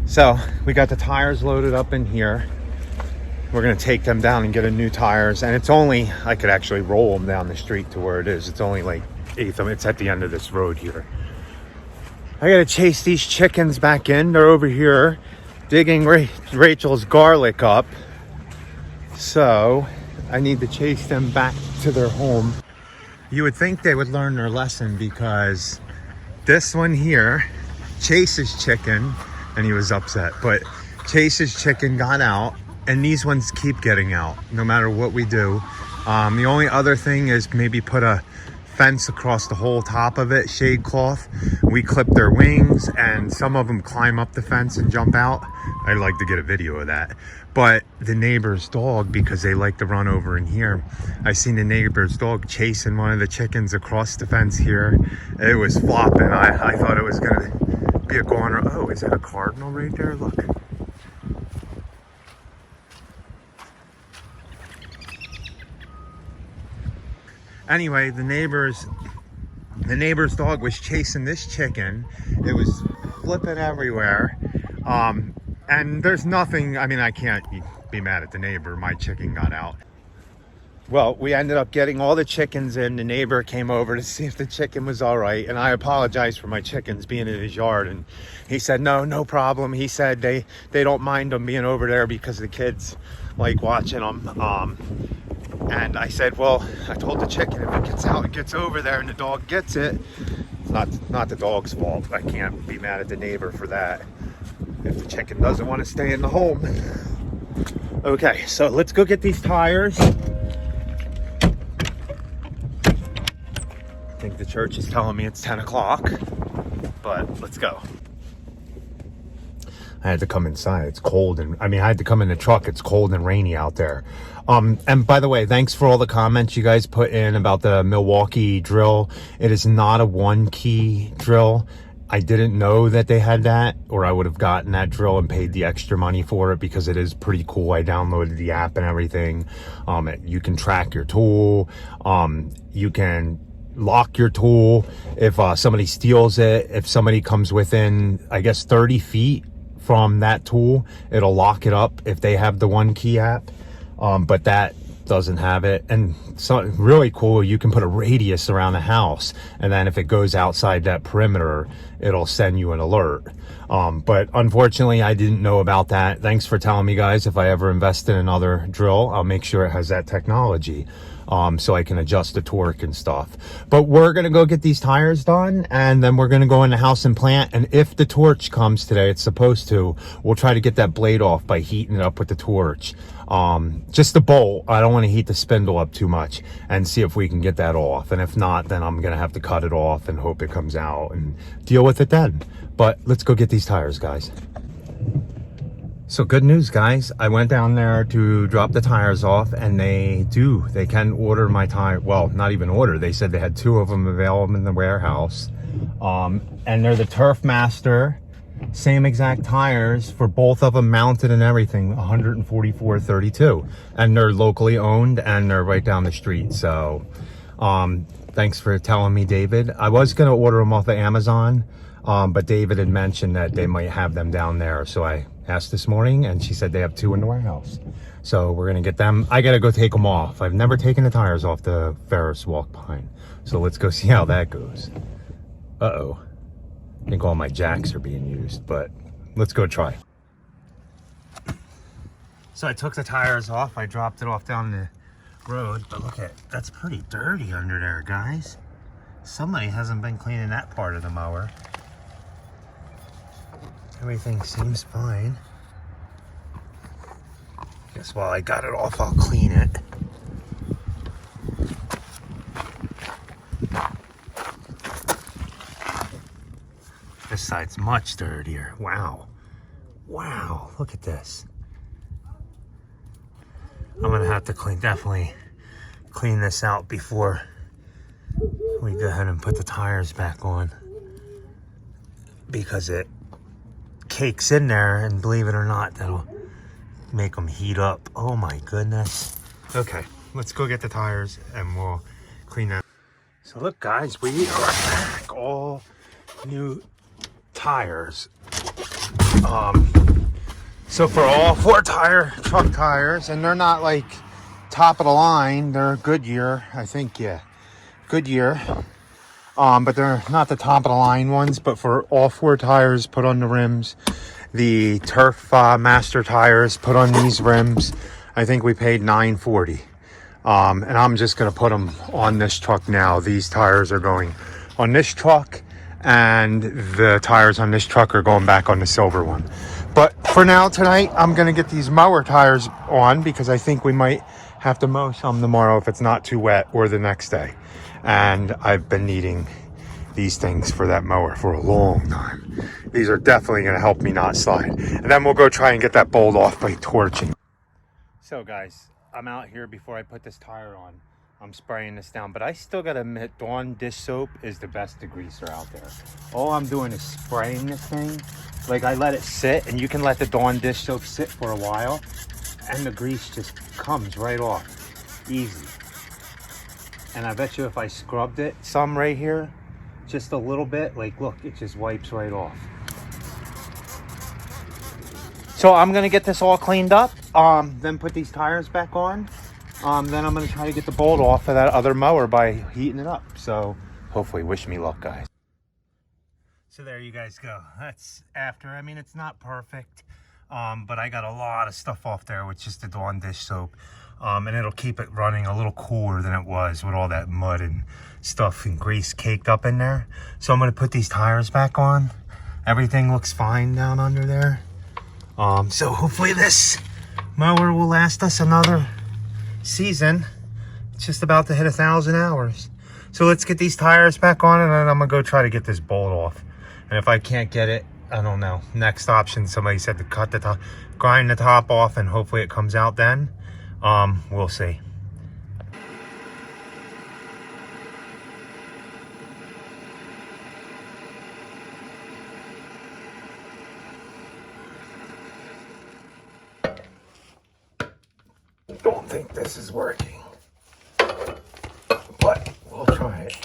So we got the tires loaded up in here. We're gonna take them down and get a new tires, and it's only, I could actually roll them down the street to where it is. It's only like it's at the end of this road here. I gotta chase these chickens back in. They're over here digging Rachel's garlic up, so I need to chase them back to their home. You would think they would learn their lesson, because this one here, Chase's chicken, and he was upset, but Chase's chicken got out, and these ones keep getting out no matter what we do. The only other thing is maybe put a fence across the whole top of it, shade cloth. We clip their wings, and some of them climb up the fence and jump out. I'd like to get a video of that. But the neighbor's dog, because they like to run over in here, I seen the neighbor's dog chasing one of the chickens across the fence here. It was flopping. I thought it was gonna be a goner. Oh, is that a cardinal right there? Look. Anyway, the neighbor's dog was chasing this chicken. It was flipping everywhere. And there's nothing, I mean, I can't be mad at the neighbor. My chicken got out. Well, we ended up getting all the chickens in. The neighbor came over to see if the chicken was all right. And I apologized for my chickens being in his yard. And he said, no problem. He said they don't mind them being over there because the kids like watching them. And I said, well, I told the chicken if it gets out, it gets over there, and the dog gets it. It's not the dog's fault. I can't be mad at the neighbor for that if the chicken doesn't want to stay in the home. Okay, so let's go get these tires. I think the church is telling me it's 10 o'clock, but let's go. I had to come inside. It's cold, and I had to come in the truck. It's cold and rainy out there. And by the way, thanks for all the comments you guys put in about the Milwaukee drill. It is not a 1-key drill. I didn't know that they had that, or I would have gotten that drill and paid the extra money for it, because it is pretty cool. I downloaded the app and everything. You can track your tool. You can lock your tool if somebody steals it. If somebody comes within, I guess, 30 feet from that tool, it'll lock it up if they have the 1-key app. But that doesn't have it. And so really cool, you can put a radius around the house, and then if it goes outside that perimeter, it'll send you an alert. But unfortunately, I didn't know about that. Thanks for telling me, guys. If I ever invest in another drill, I'll make sure it has that technology, so I can adjust the torque and stuff. But we're gonna go get these tires done, and then we're gonna go in the house and plant. And if the torch comes today, it's supposed to, we'll try to get that blade off by heating it up with the torch. Just the bolt. I don't want to heat the spindle up too much, and see if we can get that off. And if not, then I'm gonna have to cut it off and hope it comes out and deal with it then. But let's go get these tires, guys. So good news, guys. I went down there to drop the tires off, and they can order my tire. Well, not even order. They said they had 2 of them available in the warehouse. And they're the Turf Master, same exact tires for both of them, mounted and everything, 144.32. And they're locally owned, and they're right down the street. So thanks for telling me, David. I was going to order them off of Amazon, but David had mentioned that they might have them down there. So I asked this morning, and she said they have 2 in the warehouse. So we're gonna get them. I gotta go take them off. I've never taken the tires off the Ferris walk behind. So let's go see how that goes. Uh-oh. I think all my jacks are being used, but let's go try. So I took the tires off. I dropped it off down the road, but look at, that's pretty dirty under there, guys. Somebody hasn't been cleaning that part of the mower. Everything seems fine. Guess while I got it off, I'll clean it. This side's much dirtier. Wow. Wow, look at this. I'm gonna have to definitely clean this out before we go ahead and put the tires back on, because it cakes in there, and believe it or not, that'll make them heat up. Oh my goodness. Okay, let's go get the tires and we'll clean that. So look, guys, we are back. All new tires. So for all 4-tire truck tires, and they're not like top of the line, they're Goodyear, I think, yeah, Goodyear. But they're not the top of the line ones. But for all 4 tires put on the rims, the Turf Master tires put on these rims, I think we paid $940. And I'm just gonna put them on this truck now. These tires are going on this truck, and the tires on this truck are going back on the silver one. But for now, tonight, I'm gonna get these mower tires on because I think we might have to mow some tomorrow if it's not too wet, or the next day. And I've been needing these things for that mower for a long time. These are definitely gonna help me not slide. And then we'll go try and get that bolt off by torching. So guys, I'm out here before I put this tire on. I'm spraying this down, but I still gotta admit, Dawn dish soap is the best degreaser out there. All I'm doing is spraying this thing. Like, I let it sit, and you can let the Dawn dish soap sit for a while, and the grease just comes right off, easy. And I bet you if I scrubbed it some right here, just a little bit, like, look, it just wipes right off. So I'm gonna get this all cleaned up, then put these tires back on. Then I'm gonna try to get the bolt off of that other mower by heating it up. So hopefully, wish me luck, guys. So there you guys go. That's after. I mean, it's not perfect, but I got a lot of stuff off there with just the Dawn dish soap. And it'll keep it running a little cooler than it was with all that mud and stuff and grease caked up in there. So I'm gonna put these tires back on. Everything looks fine down under there. So hopefully this mower will last us another season. It's just about to hit 1,000 hours. So let's get these tires back on, and then I'm gonna go try to get this bolt off. And if I can't get it, I don't know. Next option, somebody said to cut the top, grind the top off, and hopefully it comes out then. We'll see. Don't think this is working, but we'll try it.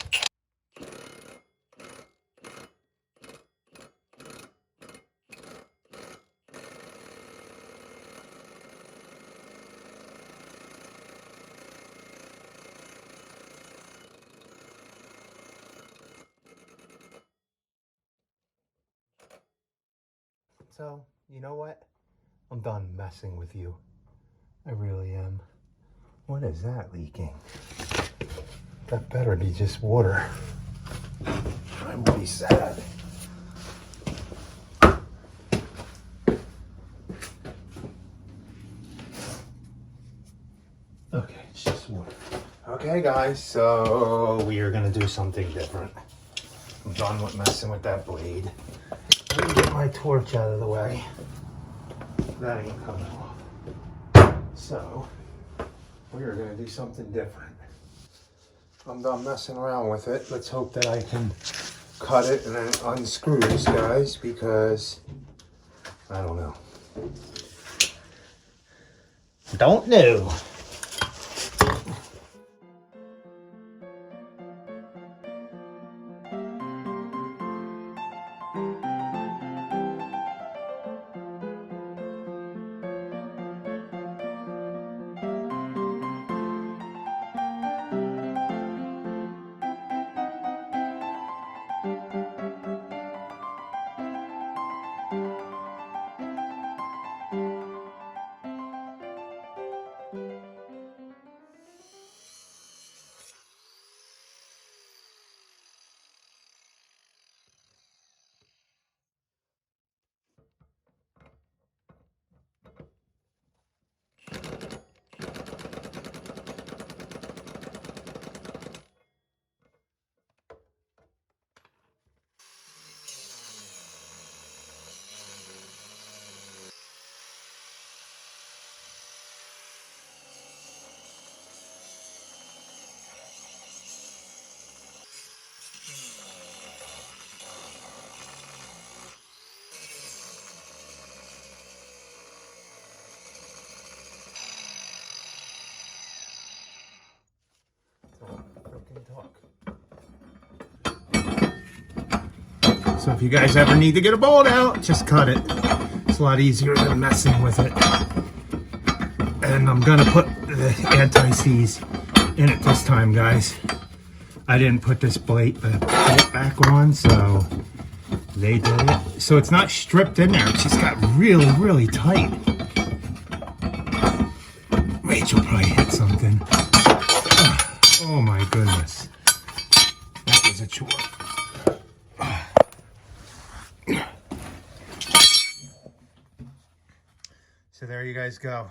So, you know what? I'm done messing with you. I really am. What is that leaking? That better be just water. I will be sad. Okay, it's just water. Okay, guys, so we are gonna do something different. I'm done with messing with that blade. Let me get my torch out of the way. That ain't coming off. So, we are going to do something different. I'm done messing around with it. Let's hope that I can cut it and then it unscrews, guys, because I don't know. Don't know. So if you guys ever need to get a bolt out, just cut it. It's a lot easier than messing with it. And I'm gonna put the anti-seize in it this time, guys. I didn't put this bolt back on, so they did it. So it's not stripped in there. It's just got really, really tight. Rachel probably hit something. Oh my goodness. That was a chore. So there you guys go.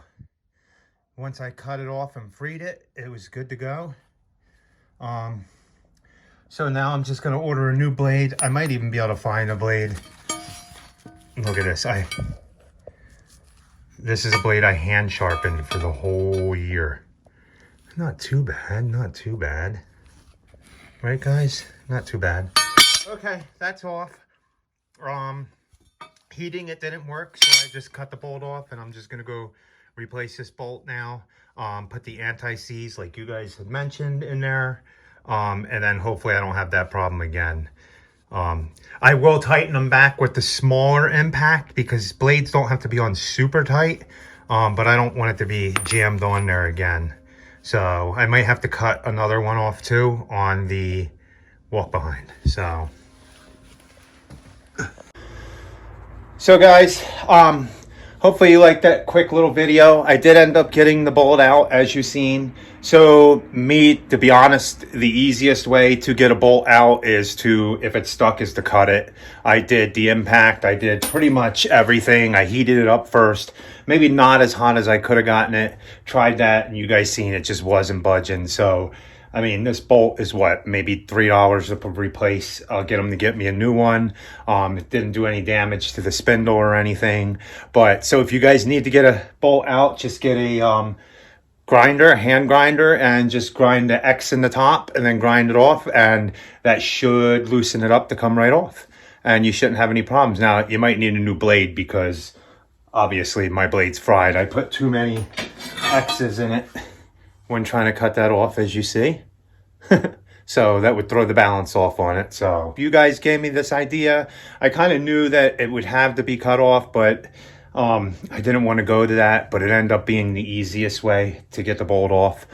Once I cut it off and freed it, it was good to go. So now I'm just gonna order a new blade. I might even be able to find a blade. Look at this. This is a blade I hand sharpened for the whole year. Not too bad, not too bad. Right, guys? Not too bad. Okay, that's off. Heating it didn't work, so I just cut the bolt off, and I'm just gonna go replace this bolt now. Put the anti-seize, like you guys had mentioned, in there. And then hopefully I don't have that problem again. I will tighten them back with the smaller impact, because blades don't have to be on super tight, but I don't want it to be jammed on there again. So I might have to cut another one off too on the walk behind. So guys, hopefully you liked that quick little video. I did end up getting the bolt out, as you've seen. So to be honest, the easiest way to get a bolt out is to, if it's stuck, is to cut it. I did the impact. I did pretty much everything. I heated it up first. Maybe not as hot as I could have gotten it. Tried that, and you guys seen it just wasn't budging. So, I mean, this bolt is what, maybe $3 to replace. I'll get them to get me a new one. It didn't do any damage to the spindle or anything. But so if you guys need to get a bolt out, just get a hand grinder, and just grind the X in the top and then grind it off, and that should loosen it up to come right off. And you shouldn't have any problems. Now, you might need a new blade, because obviously my blade's fried. I put too many X's in it when trying to cut that off, as you see. So that would throw the balance off on it. So you guys gave me this idea. I kind of knew that it would have to be cut off, but I didn't want to go to that, but it ended up being the easiest way to get the bolt off,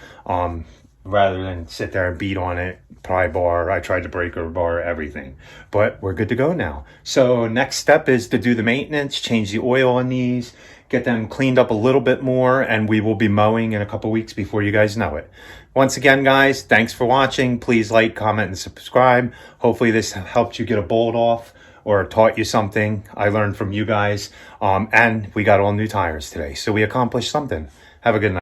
rather than sit there and beat on it, pry bar. I tried to breaker bar, everything, but we're good to go now. So next step is to do the maintenance, change the oil on these, get them cleaned up a little bit more, and we will be mowing in a couple weeks before you guys know it. Once again, guys, thanks for watching. Please like, comment, and subscribe. Hopefully this helped you get a bolt off, or taught you something. I learned from you guys. And we got all new tires today, so we accomplished something. Have a good night.